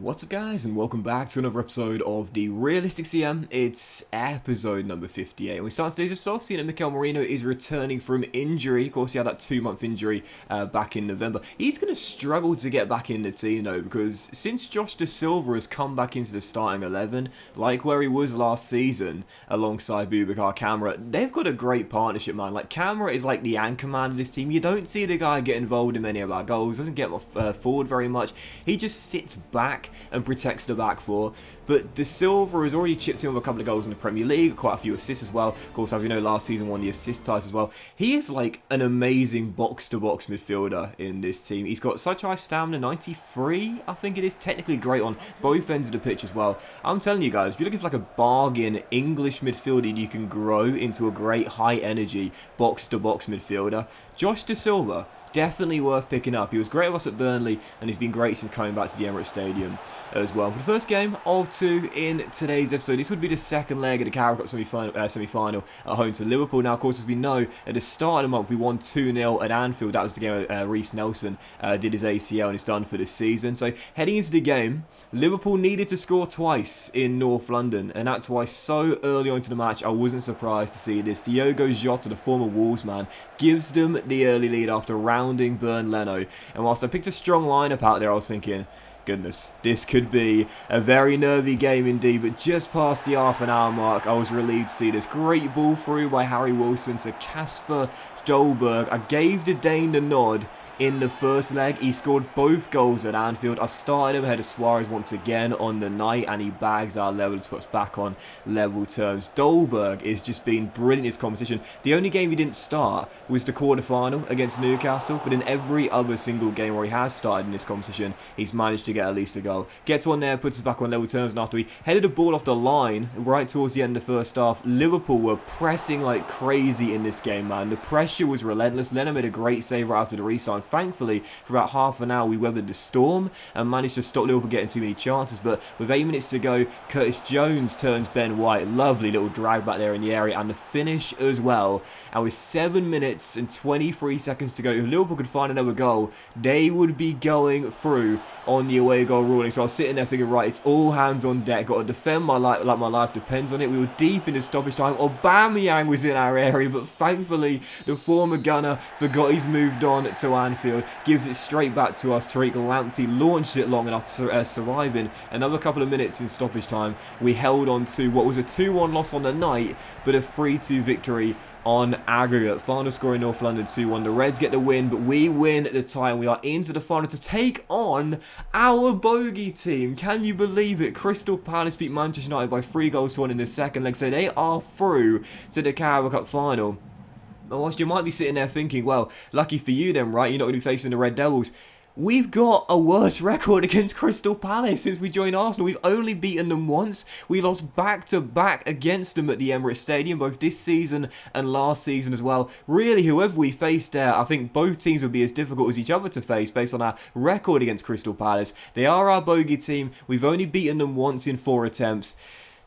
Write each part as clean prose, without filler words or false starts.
What's up guys, and welcome back to another episode of the Realistic CM. It's episode number 58 and we start today's episode off seeing that Mikel Merino is returning from injury. Of course he had that 2-month injury back in November. He's going to struggle to get back in the team though, because since Josh Da Silva has come back into the starting 11, like where he was last season alongside Boubacar Kamara, they've got a great partnership, man. Like, Kamara is like the anchor man of this team. You don't see the guy get involved in many of our goals, doesn't get forward very much. He just sits back and protects the back four. But Da Silva has already chipped in with a couple of goals in the Premier League, quite a few assists as well. Of course, as we know, last season won the assist ties as well. He is like an amazing box-to-box midfielder in this team. He's got such high stamina, 93, I think it is. Technically great on both ends of the pitch as well. I'm telling you guys, if you're looking for like a bargain English midfielder you can grow into a great high-energy box-to-box midfielder, Josh Da Silva, definitely worth picking up. He was great with us at Burnley and he's been great since coming back to the Emirates Stadium as well. For the first game of two in today's episode, this would be the second leg of the Carabao Cup semi-final at home to Liverpool. Now, of course, as we know, at the start of the month, we won 2-0 at Anfield. That was the game where Reece Nelson did his ACL and it's done for this season. So, heading into the game, Liverpool needed to score twice in North London, and that's why so early on into the match, I wasn't surprised to see this. Diogo Jota, the former Wolves man, gives them the early lead after rounding Bernd Leno. And whilst I picked a strong lineup out there, I was thinking, goodness, this could be a very nervy game indeed. But just past the half-an-hour mark, I was relieved to see this great ball through by Harry Wilson to Kasper Dolberg. I gave the Dane the nod in the first leg. He scored both goals at Anfield. I started him ahead of Suarez once again on the night, and he bags our level to put us back on level terms. Dolberg is just been brilliant in his competition. The only game he didn't start was the quarter-final against Newcastle, but in every other single game where he has started in this competition, he's managed to get at least a goal. Gets one there, puts us back on level terms, and after we headed the ball off the line right towards the end of the first half, Liverpool were pressing like crazy in this game, man. The pressure was relentless. Leno made a great save right after the restart. Thankfully, for about half an hour, we weathered the storm and managed to stop Liverpool getting too many chances. But with 8 minutes to go, Curtis Jones turns Ben White. Lovely little drag back there in the area, and the finish as well. And with 7 minutes and 23 seconds to go, if Liverpool could find another goal, they would be going through on the away goal ruling. So I was sitting there thinking, right, it's all hands on deck. Got to defend my life like my life depends on it. We were deep into stoppage time. Aubameyang was in our area, but thankfully the former gunner forgot he's moved on to Anfield. Gives it straight back to us. Tariq Lamptey launched it long enough to survive in another couple of minutes in stoppage time. We held on to what was a 2-1 loss on the night, but a 3-2 victory on aggregate. Final score in North London 2-1. The Reds get the win, but we win at the time. We are into the final to take on our bogey team. Can you believe it? Crystal Palace beat Manchester United by 3-1 in the second leg, so they are through to the Carabao Cup final. But whilst you might be sitting there thinking, well, lucky for you then, right? You're not going to be facing the Red Devils. We've got a worse record against Crystal Palace since we joined Arsenal. We've only beaten them once. We lost back-to-back against them at the Emirates Stadium, both this season and last season as well. Really, whoever we faced there, I think both teams would be as difficult as each other to face based on our record against Crystal Palace. They are our bogey team. We've only beaten them once in 4 attempts.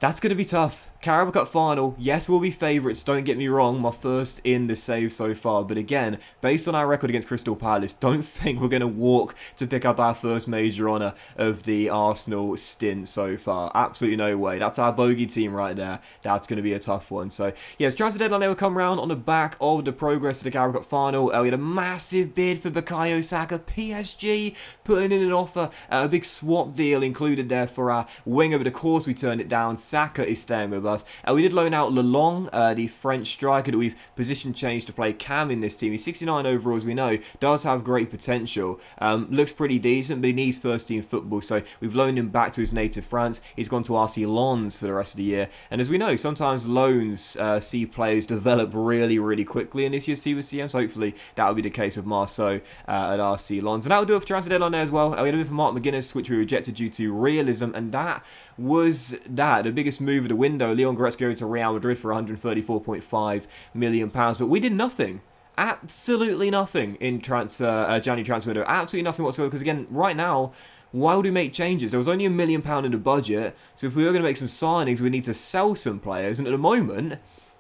That's going to be tough. Carabao Cup final, yes, we'll be favourites, don't get me wrong, my first in the save so far. But again, based on our record against Crystal Palace, don't think we're going to walk to pick up our first major honour of the Arsenal stint so far. Absolutely no way. That's our bogey team right there. That's going to be a tough one. So, yes, transfer deadline will come round on the back of the progress of the Carabao Cup final. We had a massive bid for Bukayo Saka. PSG putting in an offer. A big swap deal included there for our winger, but of course we turned it down. Saka is staying with us. We did loan out Lelong, the French striker that we've position changed to play Cam in this team. He's 69 overall, as we know, does have great potential. Looks pretty decent, but he needs first team football, so we've loaned him back to his native France. He's gone to RC Lens for the rest of the year. And as we know, sometimes loans see players develop really, really quickly in this year's FIFA CM, so hopefully that will be the case with Marceau at RC Lens. And that will do it for transfer deadline there as well. We had a bit for Mark McGuinness, which we rejected due to realism, and that was the biggest move of the window. Leon Goretzka to Real Madrid for £134.5 million. But we did nothing. Absolutely nothing in January transfer window. Absolutely nothing whatsoever. Because again, right now, why would we make changes? There was only £1 million in the budget. So if we were going to make some signings, we need to sell some players. And at the moment,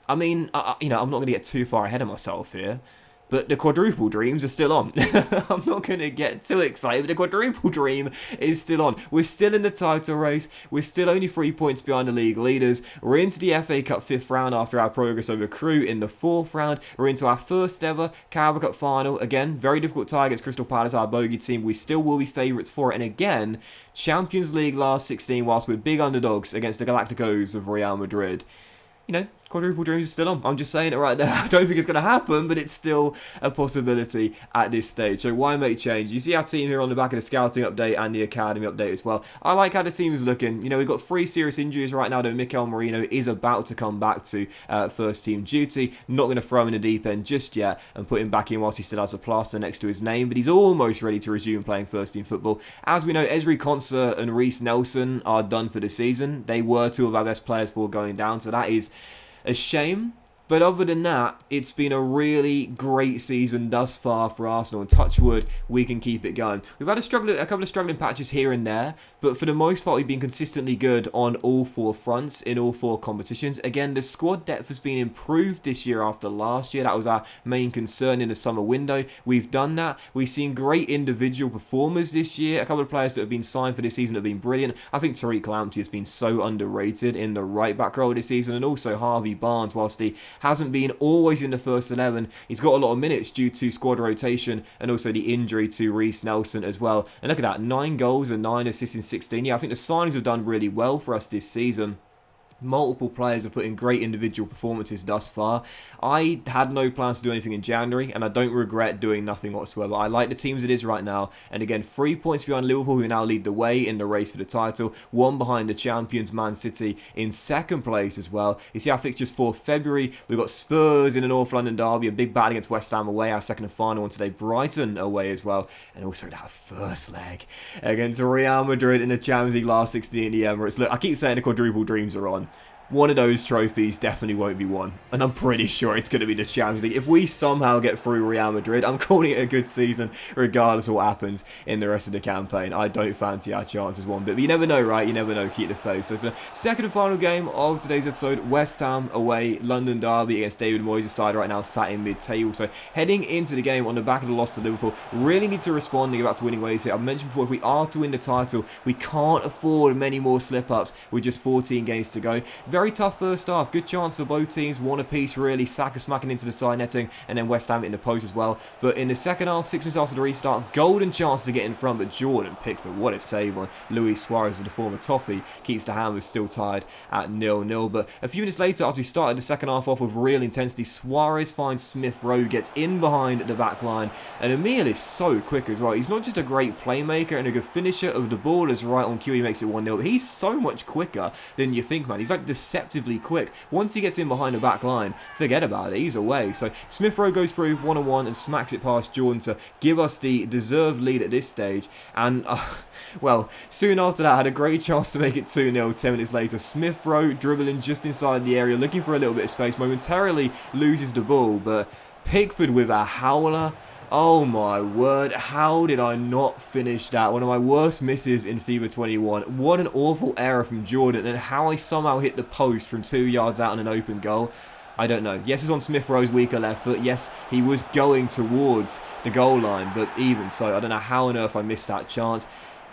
I mean, I'm not going to get too far ahead of myself here. but the quadruple dreams are still on. I'm not going to get too excited, but the quadruple dream is still on. We're still in the title race. We're still only 3 points behind the league leaders. We're into the FA Cup 5th round after our progress over Crewe in the 4th round. We're into our first ever Carabao Cup final. Again, very difficult tie against Crystal Palace, our bogey team. We still will be favourites for it. And again, Champions League last 16 whilst we're big underdogs against the Galacticos of Real Madrid. You know, quadruple dreams are still on. I'm just saying it right now. I don't think it's going to happen, but it's still a possibility at this stage. So why make change? You see our team here on the back of the scouting update and the academy update as well. I like how the team is looking. You know, we've got 3 serious injuries right now that Mikel Merino is about to come back to first team duty. Not going to throw him in the deep end just yet and put him back in whilst he still has a plaster next to his name, but he's almost ready to resume playing first team football. As we know, Ezri Konsa and Reece Nelson are done for the season. They were 2 of our best players before going down, so that is a shame. But other than that, it's been a really great season thus far for Arsenal, and touch wood, we can keep it going. We've had a couple of struggling patches here and there, but for the most part, we've been consistently good on all 4 fronts in all 4 competitions. Again, the squad depth has been improved this year after last year. That was our main concern in the summer window. We've done that. We've seen great individual performers this year. A couple of players that have been signed for this season have been brilliant. I think Tariq Lamptey has been so underrated in the right back role this season, and also Harvey Barnes, whilst he hasn't been always in the first 11. He's got a lot of minutes due to squad rotation and also the injury to Reece Nelson as well. And look at that, 9 goals and 9 assists in 16. Yeah, I think the signings have done really well for us this season. Multiple players have put in great individual performances thus far. I had no plans to do anything in January, and I don't regret doing nothing whatsoever. I like the team as it is right now, and again, 3 points behind Liverpool, who now lead the way in the race for the title. 1 behind the champions, Man City, in 2nd place as well. You see our fixtures for February. We've got Spurs in the North London derby, a big battle against West Ham away, our 2nd and final one today. Brighton away as well, and also that first leg against Real Madrid in the Champions League last 16 in the Emirates. Look, I keep saying the quadruple dreams are on. One of those trophies definitely won't be won, and I'm pretty sure it's going to be the Champions League. If we somehow get through Real Madrid, I'm calling it a good season regardless of what happens in the rest of the campaign. I don't fancy our chances one bit, but you never know, right? You never know. Keep the faith. So for the 2nd and final game of today's episode, West Ham away, London derby against David Moyes' side right now sat in mid-table. So heading into the game on the back of the loss to Liverpool, really need to respond and get back to winning ways here. I've mentioned before, if we are to win the title, we can't afford many more slip-ups with just 14 games to go. Very tough first half. Good chance for both teams. 1 apiece really. Saka smacking into the side netting, and then West Ham in the post as well. But in the second half, 6 minutes after the restart, golden chance to get in front, but Jordan Pickford, what a save on Luis Suarez, the former Toffee, keeps the Hammers still tied at 0-0. But a few minutes later, after we started the second half off with real intensity, Suarez finds Smith Rowe, gets in behind the back line, and Emil is so quick as well. He's not just a great playmaker and a good finisher of the ball as right on cue, he makes it 1-0, but he's so much quicker than you think, man. He's like deceptively quick. Once he gets in behind the back line, forget about it, he's away. So Smith Rowe goes through 1-on-1 and smacks it past Jordan to give us the deserved lead at this stage. And well, soon after that, I had a great chance to make it 2-0. 10 minutes later, Smith Rowe dribbling just inside the area, looking for a little bit of space, momentarily loses the ball, but Pickford with a howler. Oh my word, how did I not finish that? One of my worst misses in FIFA 21. What an awful error from Jordan, and how I somehow hit the post from 2 yards out on an open goal. I don't know. Yes, it's on Smith Rowe's weaker left foot. Yes, he was going towards the goal line, but even so, I don't know how on earth I missed that chance.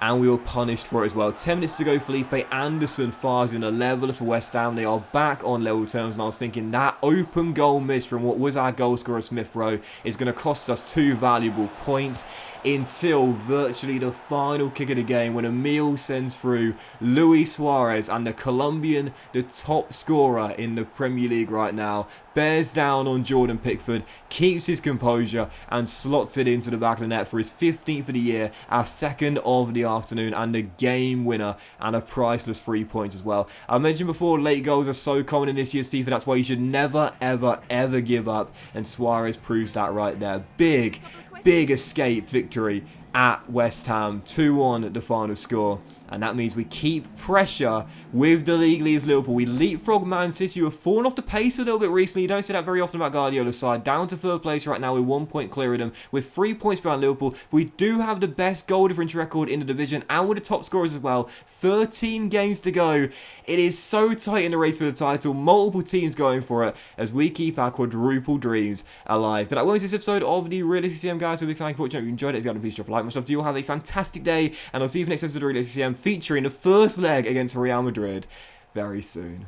And we were punished for it as well. 10 minutes to go, Felipe Anderson fires in a leveller for West Ham. They are back on level terms, and I was thinking that open goal miss from what was our goal scorer, Smith Rowe, is going to cost us 2 valuable points, until virtually the final kick of the game when Emil sends through Luis Suarez, and the Colombian, the top scorer in the Premier League right now, bears down on Jordan Pickford, keeps his composure and slots it into the back of the net for his 15th of the year, our 2nd of the afternoon, and a game winner and a priceless 3 points as well. I mentioned before, late goals are so common in this year's FIFA. That's why you should never, ever, ever give up, and Suarez proves that right there. Big escape victory at West Ham, 2-1 the final score. And that means we keep pressure with the league leaders Liverpool. We leapfrog Man City, who have fallen off the pace a little bit recently. You don't see that very often about Guardiola's side. Down to third place right now with 1 point clear of them, with 3 points behind Liverpool. We do have the best goal difference record in the division, and with the top scorers as well. 13 games to go. It is so tight in the race for the title. Multiple teams going for it as we keep our quadruple dreams alive. But that was this episode of the Realistic CM, guys. So big thank you for watching. If you enjoyed it, if you haven't, please drop a like. Myself, do you all have a fantastic day, and I'll see you for next episode of Realistic CM featuring the first leg against Real Madrid very soon.